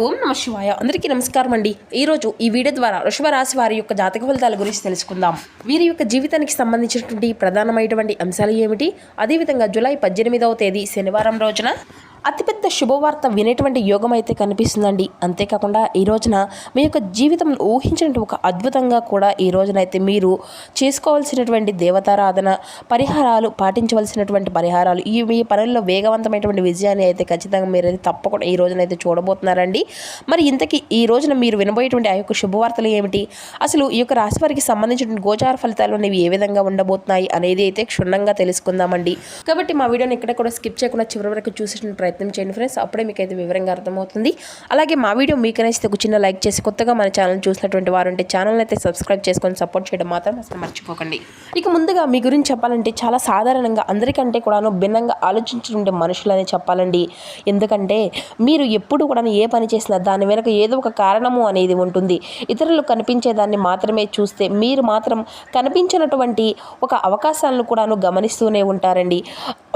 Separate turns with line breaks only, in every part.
ఓం నమ శివాయ. అందరికీ నమస్కారం అండి. ఈరోజు ఈ వీడియో ద్వారా వృషభ రాశి వారి యొక్క జాతక ఫలితాల గురించి తెలుసుకుందాం. వీరి యొక్క జీవితానికి సంబంధించినటువంటి ప్రధానమైనటువంటి అంశాలు ఏమిటి, అదేవిధంగా జూలై 18వ తేదీ శనివారం రోజున అతిపెద్ద శుభవార్త వినేటువంటి యోగం అయితే కనిపిస్తుందండి. అంతేకాకుండా ఈ రోజున మీ యొక్క జీవితంలో ఊహించినటువంటి ఒక అద్భుతంగా కూడా ఈ రోజునైతే మీరు చేసుకోవాల్సినటువంటి దేవతారాధన పరిహారాలు, పాటించవలసినటువంటి పరిహారాలు, మీ పనుల్లో వేగవంతమైనటువంటి విజయాన్ని అయితే ఖచ్చితంగా మీరైతే తప్పకుండా ఈ రోజునైతే చూడబోతున్నారండి. మరి ఇంతకీ ఈ రోజున మీరు వినబోయేటువంటి ఆ యొక్క శుభవార్తలు ఏమిటి, అసలు ఈ యొక్క రాశి వారికి సంబంధించిన గోచార ఫలితాలు అనేవి ఏ విధంగా ఉండబోతున్నాయి అనేది అయితే క్షుణ్ణంగా తెలుసుకుందామండి. కాబట్టి మా వీడియోని ఎక్కడ కూడా స్కిప్ చేయకుండా చివరి వరకు చూసేటువంటి ప్రయత్నం చేయండి ఫ్రెండ్స్. అప్పుడే మీకు అయితే వివరంగా అర్థమవుతుంది. అలాగే మా వీడియో మీకు నచ్చితే ఒక చిన్న లైక్ చేసి, కొత్తగా మన ఛానల్ చూసినటువంటి వారు ఉంటే ఛానల్ అయితే సబ్స్క్రైబ్ చేసుకొని సపోర్ట్ చేయడం మాత్రం అసలు మర్చిపోకండి. ఇక ముందుగా మీ గురించి చెప్పాలంటే చాలా సాధారణంగా అందరికంటే కూడాను భిన్నంగా ఆలోచించుకుంటే మనుషులనే చెప్పాలండి. ఎందుకంటే మీరు ఎప్పుడు కూడా ఏ పని చేసినా దాని వెనక ఏదో ఒక కారణము అనేది ఉంటుంది. ఇతరులు కనిపించేదాన్ని మాత్రమే చూస్తే మీరు మాత్రం కనిపించినటువంటి ఒక అవకాశాలను కూడాను గమనిస్తూనే ఉంటారండి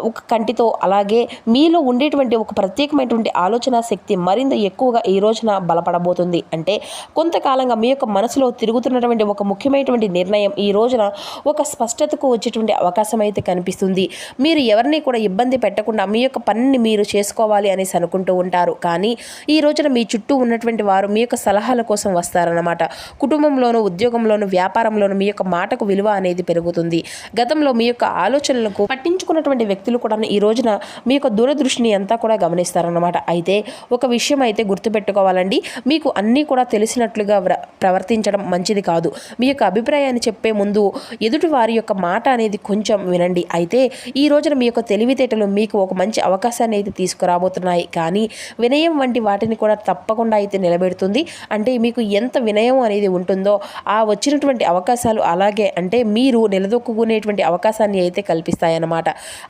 ఒక కంటితో. అలాగే మీలో ఉండేటువంటి ఒక ప్రత్యేకమైనటువంటి ఆలోచన శక్తి మరింత ఎక్కువగా ఈ రోజున బలపడబోతుంది. అంటే కొంతకాలంగా మీ యొక్క మనసులో తిరుగుతున్నటువంటి ఒక ముఖ్యమైనటువంటి నిర్ణయం ఈ రోజున ఒక స్పష్టతకు వచ్చేటువంటి అవకాశం అయితే కనిపిస్తుంది. మీరు ఎవరిని కూడా ఇబ్బంది పెట్టకుండా మీ యొక్క పనిని మీరు చేసుకోవాలి అనేసి అనుకుంటూ ఉంటారు. కానీ ఈ రోజున మీ చుట్టూ ఉన్నటువంటి వారు మీ యొక్క సలహాల కోసం వస్తారన్నమాట. కుటుంబంలోనూ, ఉద్యోగంలోనూ, వ్యాపారంలోనూ మీ యొక్క మాటకు విలువ అనేది పెరుగుతుంది. గతంలో మీ యొక్క ఆలోచనలకు పట్టించుకున్నటువంటి వ్యక్తులు కూడా ఈ రోజున మీ యొక్క దూరదృష్టిని అంతా కూడా గమనిస్తారన్నమాట. అయితే ఒక విషయం అయితే గుర్తుపెట్టుకోవాలండి, మీకు అన్నీ కూడా తెలిసినట్లుగా ప్రవర్తించడం మంచిది కాదు. మీ యొక్క అభిప్రాయాన్ని చెప్పే ముందు ఎదుటి వారి యొక్క మాట అనేది కొంచెం వినండి. అయితే ఈ రోజున మీ యొక్క తెలివితేటలు మీకు ఒక మంచి అవకాశాన్ని అయితే తీసుకురాబోతున్నాయి. కానీ వినయం వంటి వాటిని కూడా తప్పకుండా అయితే నిలబెడుతుంది. అంటే మీకు ఎంత వినయం అనేది ఉంటుందో ఆ వచ్చినటువంటి అవకాశాలు అలాగే అంటే మీరు నిలదొక్కునేటువంటి అవకాశాన్ని అయితే కల్పిస్తాయన్నమాట.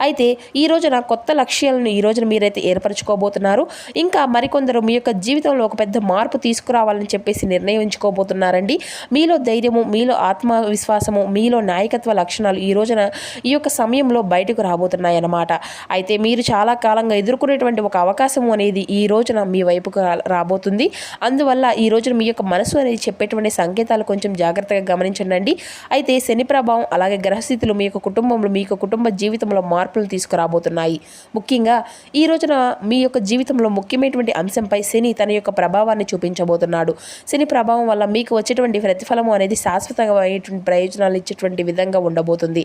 అయితే ఈ రోజున కొత్త లక్ష్యాలను ఈ రోజున మీరైతే ఏర్పరచుకోబోతున్నారు. ఇంకా మరికొందరు మీ యొక్క జీవితంలో ఒక పెద్ద మార్పు తీసుకురావాలని చెప్పేసి నిర్ణయించుకోబోతున్నారండి. మీలో ధైర్యము, మీలో ఆత్మవిశ్వాసము, మీలో నాయకత్వ లక్షణాలు ఈ రోజున ఈ యొక్క సమయంలో బయటకు రాబోతున్నాయి అన్నమాట. అయితే మీరు చాలా కాలంగా ఎదుర్కొనేటువంటి ఒక అవకాశం అనేది ఈ రోజున మీ వైపుకు రాబోతుంది. అందువల్ల ఈ రోజున మీ యొక్క మనసు అనేది చెప్పేటువంటి సంకేతాలు కొంచెం జాగ్రత్తగా గమనించండి. అయితే శని ప్రభావం అలాగే గ్రహస్థితులు మీ యొక్క కుటుంబంలో, మీ యొక్క కుటుంబ జీవితంలో మార్పులు తీసుకురాబోతున్నాయి. ముఖ్యంగా ఈ రోజున మీ యొక్క జీవితంలో ముఖ్యమైనటువంటి అంశంపై శని తన యొక్క ప్రభావాన్ని చూపించబోతున్నాడు. శని ప్రభావం వల్ల మీకు వచ్చేటువంటి ప్రతిఫలము అనేది శాశ్వతమైనటువంటి ప్రయోజనాలు ఇచ్చేటువంటి విధంగా ఉండబోతుంది.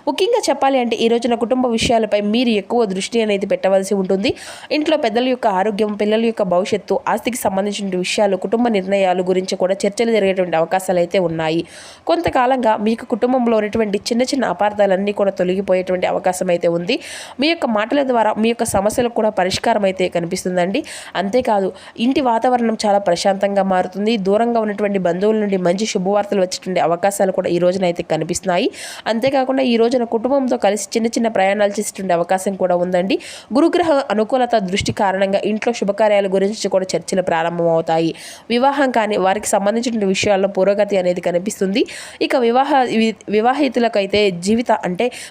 ముఖ్యంగా చెప్పాలి అంటే ఈ రోజున కుటుంబ విషయాలపై మీరు ఎక్కువ దృష్టి అనేది పెట్టవలసి ఉంటుంది. ఇంట్లో పెద్దల యొక్క ఆరోగ్యం, పిల్లల యొక్క భవిష్యత్తు, ఆస్తికి సంబంధించిన విషయాలు, కుటుంబ నిర్ణయాలు గురించి కూడా చర్చలు జరిగేటువంటి అవకాశాలు అయితే ఉన్నాయి. కొంతకాలంగా మీకు కుటుంబంలో ఉన్నటువంటి చిన్న చిన్న అపార్థాలన్నీ కూడా తొలగిపోయేటువంటి అవకాశం అయితే ఉంది. మీ యొక్క మాటల ద్వారా మీ యొక్క సమస్యలకు కూడా పరిష్కారం అయితే కనిపిస్తుందండి. అంతేకాదు ఇంటి వాతావరణం చాలా ప్రశాంతంగా మారుతుంది. దూరంగా ఉన్నటువంటి బంధువుల నుండి మంచి శుభవార్తలు వచ్చేటువంటి అవకాశాలు కూడా ఈ రోజున అయితే కనిపిస్తున్నాయి. అంతేకాకుండా ఈ రోజున కుటుంబంతో కలిసి చిన్న చిన్న ప్రయాణాలు చేసేటువంటి అవకాశం కూడా ఉందండి. గురుగ్రహ అనుకూలత దృష్టి కారణంగా ఇంట్లో శుభకార్యాల గురించి కూడా చర్చలు ప్రారంభమవుతాయి. వివాహం కానీ వారికి సంబంధించిన విషయాల్లో పురోగతి అనేది కనిపిస్తుంది. ఇక వివాహితులకైతే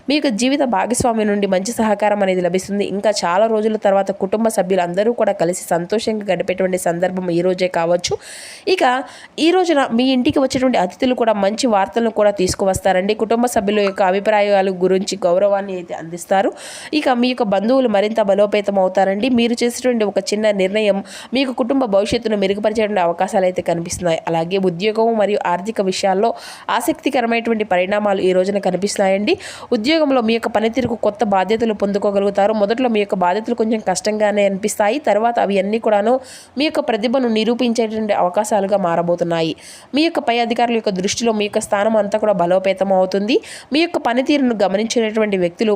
మీ యొక్క జీవిత భాగస్వామి నుండి మంచి సహకారం అనేది లభిస్తుంది. ఇంకా చాలా రోజుల తర్వాత కుటుంబ సభ్యులందరూ కూడా కలిసి సంతోషంగా గడిపేటువంటి సందర్భం ఈ రోజే కావచ్చు. ఇక ఈ రోజున మీ ఇంటికి వచ్చేటువంటి అతిథులు కూడా మంచి వార్తలను కూడా తీసుకువస్తారండి. కుటుంబ సభ్యుల యొక్క అభిప్రాయాల గురించి గౌరవాన్ని అయితే అందిస్తారు. ఇక మీ యొక్క బంధువులు మరింత బలోపేతం అవుతారండి. మీరు చేసేటువంటి ఒక చిన్న నిర్ణయం మీకు కుటుంబ భవిష్యత్తును మెరుగుపరిచేటువంటి అవకాశాలు అయితే కనిపిస్తున్నాయి. అలాగే ఉద్యోగం మరియు ఆర్థిక విషయాల్లో ఆసక్తికరమైనటువంటి పరిణామాలు ఈ రోజున కనిపిస్తున్నాయండి. ఉద్యోగంలో మీ యొక్క పనితీరుకు కొత్త బాధ్యతలు పొందుకోగలుగుతారు. మొదట్లో మీ యొక్క బాధ్యతలు కొంచెం కష్టంగానే అనిపిస్తాయి. తర్వాత అవి అన్నీ కూడాను మీ యొక్క ప్రతిభను నిరూపించేటువంటి అవకాశాలుగా మారబోతున్నాయి. మీ యొక్క పై అధికారుల యొక్క దృష్టిలో మీ యొక్క స్థానం అంతా కూడా బలోపేతం అవుతుంది. మీ యొక్క పనితీరును గమనించినటువంటి వ్యక్తులు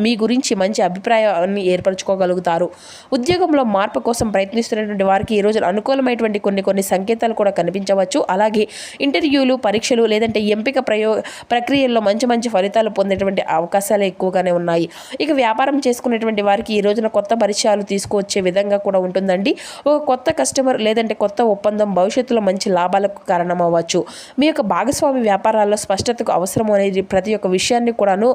మీ గురించి మంచి అభిప్రాయాన్ని ఏర్పరచుకోగలుగుతారు. ఉద్యోగంలో మార్పు కోసం ప్రయత్నిస్తున్నటువంటి వారికి ఈ రోజు అనుకూలమైనటువంటి కొన్ని సంకేతాలు కూడా కనిపించవచ్చు. అలాగే ఇంటర్వ్యూలు, పరీక్షలు లేదంటే ఎంపిక ప్రక్రియల్లో మంచి ఫలితాలు పొందేటువంటి అవకాశాలు ఎక్కువగానే ఉన్నాయి. ఇక వ్యాపారం చేసుకునేటువంటి వారికి ఈ రోజున కొత్త పరిచయాలు తీసుకువచ్చే విధంగా కూడా ఉంటుందండి. ఒక కొత్త కస్టమర్ లేదంటే కొత్త ఒప్పందం భవిష్యత్తులో మంచి లాభాలకు కారణం అవ్వచ్చు. మీ యొక్క భాగస్వామి వ్యాపారాల్లో స్పష్టతకు అవసరం అనేది ప్రతి ఒక్క విషయాన్ని కూడాను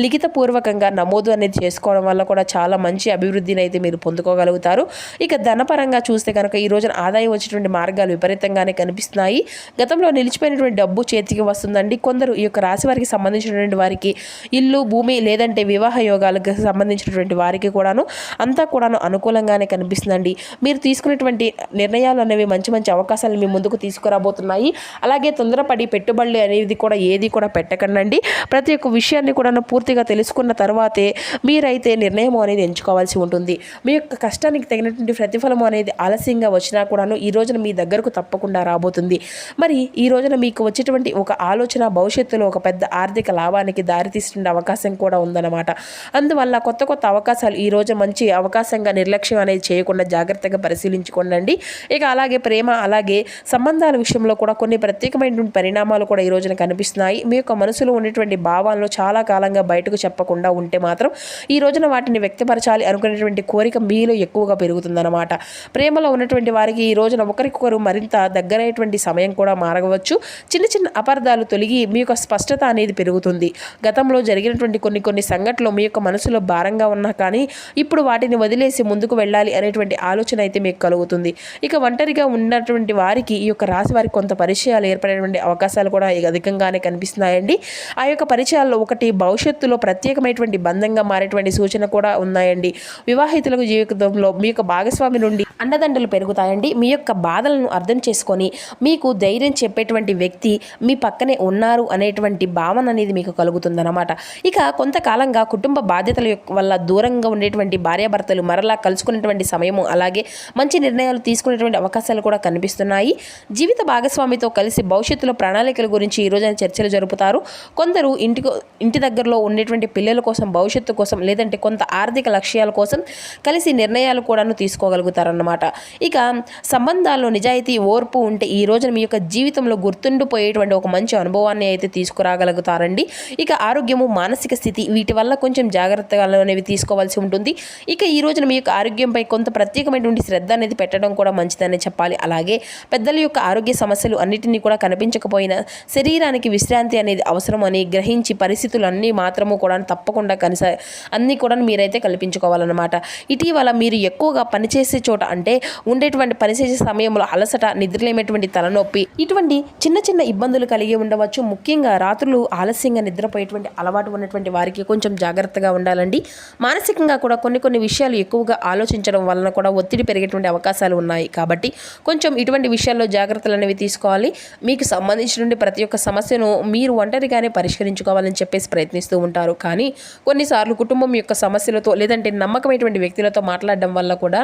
లిఖితపూర్వకంగా నమోదు అనేది చేసుకోవడం వల్ల కూడా చాలా మంచి అభివృద్ధిని అయితే మీరు పొందుకోగలుగుతారు. ఇక ధనపరంగా చూస్తే కనుక ఈ రోజున ఆదాయం వచ్చేటువంటి మార్గాలు విపరీతంగానే కనిపిస్తున్నాయి. గతంలో నిలిచిపోయినటువంటి డబ్బు చేతికి వస్తుందండి. కొందరు ఈ యొక్క రాశి వారికి సంబంధించినటువంటి వారికి ఇల్లు భూమి లేదంటే వివాహ యోగాలకు సంబంధించినటువంటి వారికి కూడాను అంతా కూడాను అనుకూలంగానే కనిపిస్తుందండి. మీరు తీసుకునేటువంటి నిర్ణయాలు అనేవి మంచి మంచి అవకాశాలు మీ ముందుకు తీసుకురాబోతున్నాయి. అలాగే తొందరపడి పెట్టుబడులు అనేది కూడా ఏది కూడా పెట్టకండి. ప్రతి ఒక్క విషయాన్ని కూడా పూర్తిగా తెలుసుకున్న తర్వాతే మీరైతే నిర్ణయం అనేది ఎంచుకోవాల్సి ఉంటుంది. మీ యొక్క కష్టానికి తగినటువంటి ప్రతిఫలం అనేది ఆలస్యంగా వచ్చినా కూడాను ఈ రోజున మీ దగ్గరకు తప్పకుండా రాబోతుంది. మరి ఈ రోజున మీకు వచ్చేటువంటి ఒక ఆలోచన భవిష్యత్తులో ఒక పెద్ద ఆర్థిక లాభానికి దారితీస్తున్న అవకాశం కూడా ఉందన్నమాట. అందువల్ల కొత్త కొత్త అవకాశాలు ఈ రోజు మంచి అవకాశంగా నిర్లక్ష్యం అనేది చేయకుండా జాగ్రత్తగా పరిశీలించుకోండి. ఇక అలాగే ప్రేమ అలాగే సంబంధాల విషయంలో కూడా కొన్ని ప్రత్యేకమైనటువంటి పరిణామాలు కూడా ఈ రోజున కనిపిస్తున్నాయి. మీ యొక్క మనసులో ఉన్నటువంటి భావాలను చాలా కాలంగా బయటకు చెప్పకుండా ఉంటే మాత్రం ఈ రోజున వాటిని వ్యక్తపరచాలి అనుకునేటువంటి కోరిక మీలో ఎక్కువగా పెరుగుతుందన్నమాట. ప్రేమలో ఉన్నటువంటి వారికి ఈ రోజున ఒకరికొకరు మరింత దగ్గరైనటువంటి సమయం కూడా మారవచ్చు. చిన్న చిన్న అపార్థాలు తొలగి మీ యొక్క స్పష్టత అనేది పెరుగుతుంది. గతంలో జరిగినటువంటి కొన్ని సంఘటనలు మీ యొక్క మనసులో భారంగా ఉన్నా కానీ ఇప్పుడు వాటిని వదిలేసి ముందుకు వెళ్ళాలి అనేటువంటి ఆలోచన అయితే మీకు కలుగుతుంది. ఇక ఒంటరిగా ఉన్నటువంటి వారికి ఈ యొక్క రాశి వారికి కొంత పరిచయాలు ఏర్పడేటువంటి అవకాశాలు కూడా అధికంగానే కనిపిస్తున్నాయండి. ఆ యొక్క పరిచయాల్లో ఒకటి భవిష్యత్తులో ప్రత్యేకమైనటువంటి బంధంగా మారేటువంటి సూచన కూడా ఉన్నాయండి. వివాహితులకు జీవితంలో మీ యొక్క భాగస్వామి నుండి అండదండలు పెరుగుతాయండి. మీ యొక్క బాధలను అర్థం చేసుకొని మీకు ధైర్యం చెప్పేటువంటి వ్యక్తి మీ పక్కనే ఉన్నారు అనేటువంటి భావన అనేది మీకు కలుగుతుందన్నమాట. ఇక కొంతకాలంగా కుటుంబ బాధ్యతల వల్ల దూరంగా ఉండేటువంటి భార్యాభర్తలు మరలా కలుసుకునేటువంటి సమయము అలాగే మంచి నిర్ణయాలు తీసుకునేటువంటి అవకాశాలు కూడా కనిపిస్తున్నాయి. జీవిత భాగస్వామితో కలిసి భవిష్యత్తులో ప్రణాళికల గురించి ఈ రోజున చర్చలు జరుపుతారు. కొందరు ఇంటి దగ్గరలో ఉండేటువంటి పిల్లల కోసం భవిష్యత్తు కోసం లేదంటే కొంత ఆర్థిక లక్ష్యాల కోసం కలిసి నిర్ణయాలు కూడాను తీసుకోగలుగుతారన్నమాట. ఇక సంబంధాల్లో నిజాయితీ ఓర్పు ఉంటే ఈ రోజున మీ యొక్క జీవితంలో గుర్తుండిపోయేటువంటి ఒక మంచి అనుభవాన్ని అయితే తీసుకురాగలుగుతారండి. ఇక ఆరోగ్యము మానసిక స్థితి వీటి వల్ల కొంచెం జాగ్రత్తలు అనేవి తీసుకోవాల్సి ఉంటుంది. ఇక ఈ రోజున మీ యొక్క ఆరోగ్యంపై కొంత ప్రత్యేకమైనటువంటి శ్రద్ధ అనేది పెట్టడం కూడా మంచిదని చెప్పాలి. అలాగే పెద్దల యొక్క ఆరోగ్య సమస్యలు అన్నిటినీ కూడా కనిపించకపోయినా శరీరానికి విశ్రాంతి అనేది అవసరం అని గ్రహించి పరిస్థితులు అన్నీ మాత్రము కూడా తప్పకుండా అన్నీ కూడా మీరైతే కల్పించుకోవాలన్నమాట. ఇటీవల మీరు ఎక్కువగా పనిచేసే చోట అంటే ఉండేటువంటి పనిచేసే సమయంలో అలసట నిద్రలేమేటువంటి తలనొప్పి ఇటువంటి చిన్న చిన్న ఇబ్బందులు కలిగి ఉండవచ్చు. ముఖ్యంగా రాత్రులు ఆలస్యంగా నిద్రపోయేటువంటి అలవాటు ఉన్నటువంటి వారికి కొంచెం జాగ్రత్తగా ఉండాలండి. మానసికంగా కూడా కొన్ని విషయాలు ఎక్కువగా ఆలోచించడం వలన కూడా ఒత్తిడి పెరిగేటువంటి అవకాశాలు ఉన్నాయి. కాబట్టి కొంచెం ఇటువంటి విషయాల్లో జాగ్రత్తలు అనేవి తీసుకోవాలి. మీకు సంబంధించిన ప్రతి ఒక్క సమస్యను మీరు ఒంటరిగానే పరిష్కరించుకోవాలని చెప్పేసి ప్రయత్నిస్తూ ఉంటారు. కానీ కొన్నిసార్లు కుటుంబం యొక్క సమస్యలతో లేదంటే నమ్మకమైనటువంటి వ్యక్తులతో మాట్లాడడం వల్ల కూడా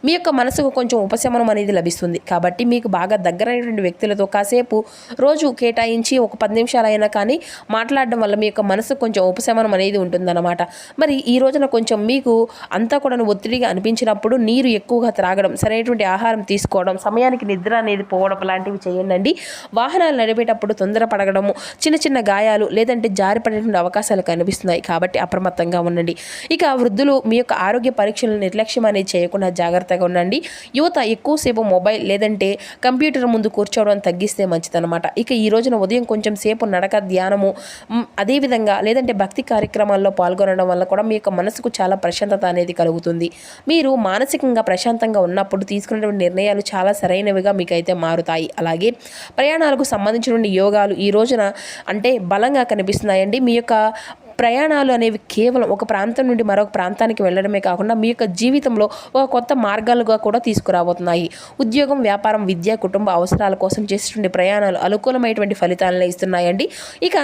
మీ యొక్క మనసుకు కొంచెం ఉపశమనం అనేది లభిస్తుంది. కాబట్టి మీకు బాగా దగ్గరైనటువంటి వ్యక్తులతో కాసేపు రోజు కేటాయించి ఒక 10 నిమిషాలైనా కానీ మాట్లాడడం వల్ల మీ యొక్క మనసు కొంచెం ఉపశమనం అనేది ఉంటుందన్నమాట. మరి ఈ రోజున కొంచెం మీకు అంతా కూడా ఒత్తిడిగా అనిపించినప్పుడు నీరు ఎక్కువగా త్రాగడం, సరైనటువంటి ఆహారం తీసుకోవడం, సమయానికి నిద్ర అనేది పోవడం లాంటివి చేయండి. వాహనాలు నడిపేటప్పుడు తొందరపడగడము, చిన్న చిన్న గాయాలు లేదంటే జారిపడేటువంటి అవకాశాలు కనిపిస్తున్నాయి. కాబట్టి అప్రమత్తంగా ఉండండి. ఇక వృద్ధులు మీ యొక్క ఆరోగ్య పరీక్షలను నిర్లక్ష్యం అనేది చేయకుండా జాగ్రత్తగా ఉండండి. యువత ఎక్కువసేపు మొబైల్ లేదంటే కంప్యూటర్ ముందు కూర్చోవడం తగ్గిస్తే మంచిదన్నమాట. ఇక ఈ రోజున ఉదయం కొంచెం సేపు నడక, ధ్యానము అదేవిధంగా లేదంటే భక్తి కార్యక్రమాల్లో పాల్గొనడం వల్ల కూడా మీ యొక్క మనసుకు చాలా ప్రశాంతత అనేది కలుగుతుంది. మీరు మానసికంగా ప్రశాంతంగా ఉన్నప్పుడు తీసుకునేటువంటి నిర్ణయాలు చాలా సరైనవిగా మీకైతే మారుతాయి. అలాగే ప్రయాణాలకు సంబంధించిన యోగాలు ఈ రోజున అంటే బలంగా కనిపిస్తున్నాయండి. మీ యొక్క ప్రయాణాలు అనేవి కేవలం ఒక ప్రాంతం నుండి మరొక ప్రాంతానికి వెళ్ళడమే కాకుండా మీ యొక్క జీవితంలో ఒక కొత్త మార్గాలుగా కూడా తీసుకురాబోతున్నాయి. ఉద్యోగం, వ్యాపారం, విద్య, కుటుంబ అవసరాల కోసం చేసేటువంటి ప్రయాణాలు అనుకూలమైనటువంటి ఫలితాలను ఇస్తున్నాయండి. ఇక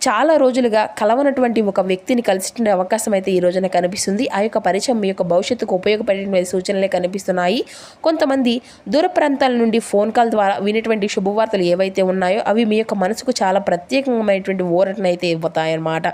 చాలా రోజులుగా కలవనటువంటి ఒక వ్యక్తిని కలిసిటువంటి అవకాశం అయితే ఈ రోజున కనిపిస్తుంది. ఆ యొక్క పరిచయం మీ యొక్క భవిష్యత్తుకు ఉపయోగపడే సూచనలే కనిపిస్తున్నాయి. కొంతమంది దూర ప్రాంతాల నుండి ఫోన్ కాల్ ద్వారా వినేటువంటి శుభవార్తలు ఏవైతే ఉన్నాయో అవి మీ యొక్క మనసుకు చాలా ప్రత్యేకమైనటువంటి ఊరటనైతే ఇవ్వతాయన్నమాట.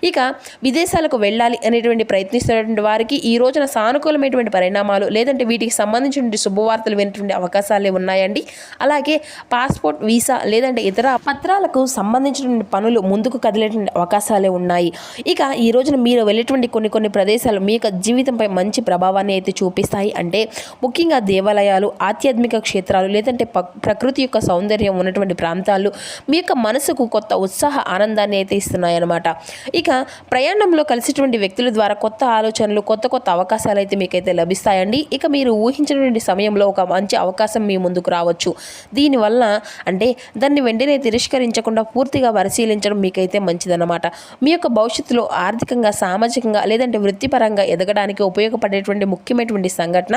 ఇక ఇక విదేశాలకు వెళ్ళాలి అనేటువంటి ప్రయత్నిస్తున్నటువంటి వారికి ఈ రోజున సానుకూలమైనటువంటి పరిణామాలు లేదంటే వీటికి సంబంధించిన శుభవార్తలు వినేటువంటి అవకాశాలే ఉన్నాయండి. అలాగే పాస్పోర్ట్, వీసా లేదంటే ఇతర పత్రాలకు సంబంధించినటువంటి పనులు ముందుకు కదిలేటువంటి అవకాశాలే ఉన్నాయి. ఇక ఈ రోజున మీరు వెళ్ళేటువంటి కొన్ని ప్రదేశాలు మీ యొక్క జీవితంపై మంచి ప్రభావాన్ని అయితే చూపిస్తాయి. అంటే ముఖ్యంగా దేవాలయాలు, ఆధ్యాత్మిక క్షేత్రాలు లేదంటే ప్రకృతి యొక్క సౌందర్యం ఉన్నటువంటి ప్రాంతాలు మీ యొక్క మనసుకు కొత్త ఉత్సాహ ఆనందాన్ని అయితే ఇస్తున్నాయి అన్నమాట. ఇక ప్రయాణంలో కలిసినటువంటి వ్యక్తుల ద్వారా కొత్త ఆలోచనలు, కొత్త అవకాశాలు అయితే మీకైతే లభిస్తాయండి. ఇక మీరు ఊహించినటువంటి సమయంలో ఒక మంచి అవకాశం మీ ముందుకు రావచ్చు. దీనివల్ల అంటే దాన్ని వెంటనే తిరస్కరించకుండా పూర్తిగా పరిశీలించడం మీకైతే మంచిదన్నమాట. మీ యొక్క భవిష్యత్తులో ఆర్థికంగా, సామాజికంగా లేదంటే వృత్తిపరంగా ఎదగడానికి ఉపయోగపడేటువంటి ముఖ్యమైనటువంటి సంఘటన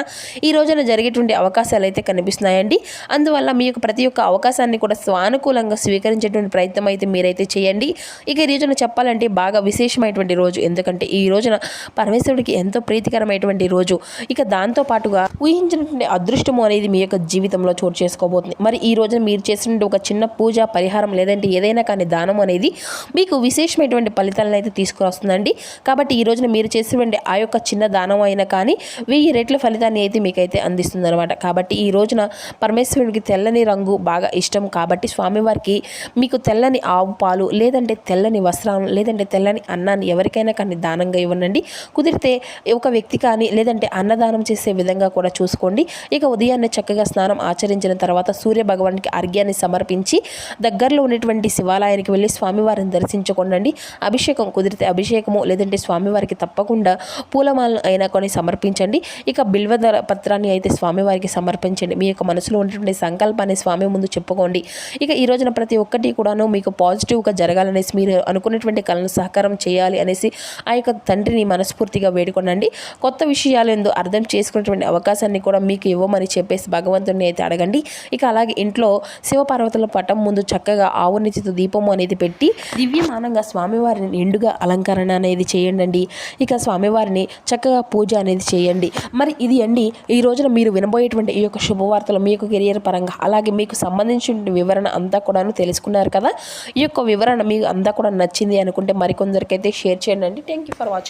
ఈ రోజున జరిగేటువంటి అవకాశాలు అయితే కనిపిస్తున్నాయండి. అందువల్ల మీ యొక్క ప్రతి ఒక్క అవకాశాన్ని కూడా స్వానుకూలంగా స్వీకరించేటువంటి ప్రయత్నం అయితే మీరైతే చేయండి. ఇక ఈ రోజున చెప్పాలంటే బాగా విశేషమైనటువంటి రోజు. ఎందుకంటే ఈ రోజున పరమేశ్వరుడికి ఎంతో ప్రీతికరమైనటువంటి రోజు. ఇక దాంతో పాటుగా ఊహించినటువంటి అదృష్టము అనేది మీ యొక్క జీవితంలో చోటు చేసుకోబోతుంది. మరి ఈ రోజున మీరు చేసినటువంటి ఒక చిన్న పూజ, పరిహారం లేదంటే ఏదైనా కానీ దానం అనేది మీకు విశేషమైనటువంటి ఫలితాలను అయితే తీసుకువస్తుందండి. కాబట్టి ఈ రోజున మీరు చేసినటువంటి ఆ యొక్క చిన్న దానం అయినా కానీ 1000 రెట్ల ఫలితాన్ని అయితే మీకైతే అందిస్తుంది అనమాట. కాబట్టి ఈ రోజున పరమేశ్వరుడికి తెల్లని రంగు బాగా ఇష్టం కాబట్టి స్వామివారికి మీకు తెల్లని ఆవు పాలు లేదంటే తెల్లని వస్త్రాలు లేదంటే తెల్లని అన్నాన్ని ఎవరికైనా కానీ దానంగా ఇవ్వండి. కుదిరితే ఒక వ్యక్తి కానీ లేదంటే అన్నదానం చేసే విధంగా కూడా చూసుకోండి. ఇక ఉదయాన్నే చక్కగా స్నానం ఆచరించిన తర్వాత సూర్య భగవానికి అర్ఘ్యాన్ని సమర్పించి దగ్గరలో ఉన్నటువంటి శివాలయానికి వెళ్ళి స్వామివారిని దర్శించుకోండి. అభిషేకం కుదిరితే అభిషేకము లేదంటే స్వామివారికి తప్పకుండా పూలమాలను అయినా కొని సమర్పించండి. ఇక బిల్వదళ పత్రాన్ని అయితే స్వామివారికి సమర్పించండి. మీ యొక్క మనసులో ఉన్నటువంటి సంకల్పాన్ని స్వామి ముందు చెప్పుకోండి. ఇక ఈ రోజున ప్రతి ఒక్కటి కూడాను మీకు పాజిటివ్గా జరగాలనేసి, మీరు అనుకున్నటువంటి కళను సహకారం చేయాలి అనేసి ఆ యొక్క తండ్రిని మనస్ఫూర్తిగా వేడుకోనండి. కొత్త విషయాలు ఎందు అర్థం చేసుకునేటువంటి అవకాశాన్ని కూడా మీకు ఇవ్వమని చెప్పేసి భగవంతుడిని అయితే అడగండి. ఇక అలాగే ఇంట్లో శివపార్వతుల పటం ముందు చక్కగా ఆవు నెత్తితో దీపము అనేది పెట్టి దివ్యమానంగా స్వామివారిని నిండుగా అలంకరణ అనేది చేయండి. ఇక స్వామివారిని చక్కగా పూజ అనేది చేయండి. మరి ఇది అండి ఈ రోజున మీరు వినబోయేటువంటి ఈ యొక్క శుభవార్తలు మీకు కెరియర్ పరంగా అలాగే మీకు సంబంధించిన వివరణ అంతా కూడాను తెలుసుకున్నారు కదా. ఈ యొక్క వివరణ మీకు అంతా కూడా నచ్చింది అనుకుంటే మరికొందరికైతే షేర్ చేయండి. Thank you for watching.